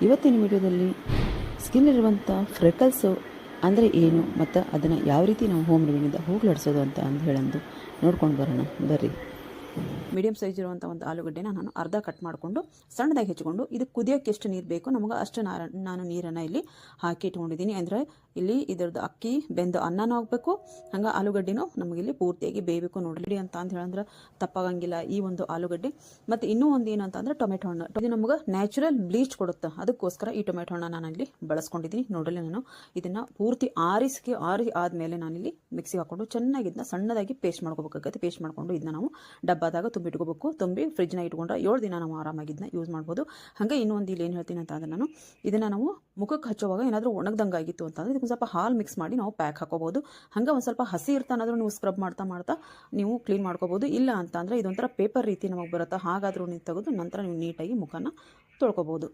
ಇವತ್ತಿನ ವಿಡಿಯೋದಲ್ಲಿ ಸ್ಕಿನ್ನಲ್ಲಿರುವಂಥ ಫ್ರೆಕಲ್ಸು ಅಂದರೆ ಏನು ಮತ್ತು ಅದನ್ನು ಯಾವ ರೀತಿ ನಾವು ಹೋಮ್ ರೆಮಿಡಿಯಿಂದ ಹೋಗಲಾಡಿಸೋದು ಅಂತ ಹೇಳಂದು ನೋಡ್ಕೊಂಡು ಬರೋಣ ಬರ್ರಿ. ಮೀಡಿಯಮ್ ಸೈಜ್ ಇರುವಂಥ ಒಂದು ಆಲೂಗಡ್ಡೆನ ನಾನು ಅರ್ಧ ಕಟ್ ಮಾಡಿಕೊಂಡು ಸಣ್ಣದಾಗಿ ಹೆಚ್ಚಿಕೊಂಡು ಇದು ಕುದಿಯೋಕ್ಕೆ ಎಷ್ಟು ನೀರು ಬೇಕು ನಮಗೆ ಅಷ್ಟು ನಾನು ನೀರನ್ನು ಇಲ್ಲಿ ಹಾಕಿ ಇಟ್ಕೊಂಡಿದ್ದೀನಿ. ಅಂದರೆ ಇಲ್ಲಿ ಇದರದ್ದು ಅಕ್ಕಿ ಬೆಂದು ಅನ್ನನೂ ಆಗಬೇಕು, ಹಂಗೆ ಆಲೂಗಡ್ಡೆನೂ ನಮಗಿಲ್ಲಿ ಪೂರ್ತಿಯಾಗಿ ಬೇಯಬೇಕು ನೋಡಲಿ ಅಂತ ಹೇಳಂದ್ರೆ ತಪ್ಪಾಗಂಗಿಲ್ಲ ಈ ಒಂದು ಆಲೂಗಡ್ಡೆ. ಮತ್ತು ಇನ್ನೂ ಒಂದು ಏನು ಅಂತಂದ್ರೆ ಟೊಮೆಟೊ ಹಣ್ಣು, ಇದು ನಮಗೆ ನ್ಯಾಚುರಲ್ ಬ್ಲೀಚ್ ಕೊಡುತ್ತೆ, ಅದಕ್ಕೋಸ್ಕರ ಈ ಟೊಮೆಟೊ ಹಣ್ಣು ನಾನು ಇಲ್ಲಿ ಬಳಸ್ಕೊಂಡಿದ್ದೀನಿ. ನೋಡಲಿ ನಾನು ಇದನ್ನು ಪೂರ್ತಿ ಆರಿ ಆದಮೇಲೆ ನಾನಿಲ್ಲಿ ಮಿಕ್ಸಿಗೆ ಹಾಕ್ಕೊಂಡು ಚೆನ್ನಾಗಿ ಇದನ್ನ ಸಣ್ಣದಾಗಿ ಪೇಸ್ಟ್ ಮಾಡ್ಕೋಬೇಕಾಗತ್ತೆ. ಪೇಸ್ಟ್ ಮಾಡಿಕೊಂಡು ಇದನ್ನ ನಾವು ಡಬ್ಬದಾಗ ತುಂಬಿಟ್ಕೋಬೇಕು. ತುಂಬಿ ಫ್ರಿಜ್ನ ಇಟ್ಕೊಂಡ್ರೆ 7 ದಿನ ನಾವು ಆರಾಮಾಗಿ ಇದನ್ನ ಯೂಸ್ ಮಾಡ್ಬೋದು. ಹಾಗೆ ಇನ್ನೊಂದು ಇಲ್ಲಿ ಏನು ಹೇಳ್ತೀನಿ ಅಂತಂದ್ರೆ ನಾನು ಇದನ್ನು ನಾವು ಮುಖಕ್ಕೆ ಹಚ್ಚುವಾಗ ಏನಾದರೂ ಒಣಗ್ದಂಗೆ ಆಗಿತ್ತು ಅಂತಂದರೆ ಇದಕ್ಕೆ ಸ್ವಲ್ಪ ಹಾಲು ಮಿಕ್ಸ್ ಮಾಡಿ ನಾವು ಪ್ಯಾಕ್ ಹಾಕೋಬೋದು. ಹಾಗೆ ಒಂದು ಸ್ವಲ್ಪ ಹಸಿ ಇರ್ತಾನಾದ್ರೂ ನೀವು ಸ್ಕ್ರಬ್ ಮಾಡ್ತಾ ನೀವು ಕ್ಲೀನ್ ಮಾಡ್ಕೋಬೋದು. ಇಲ್ಲ ಅಂತಂದರೆ ಇದೊಂಥರ ಪೇಪರ್ ರೀತಿ ನಮಗೆ ಬರುತ್ತೆ, ಹಾಗಾದರೂ ನೀವು ತೆಗೆದು ನಂತರ ನೀವು ನೀಟಾಗಿ ಮುಖನ ತೊಳ್ಕೊಬೋದು.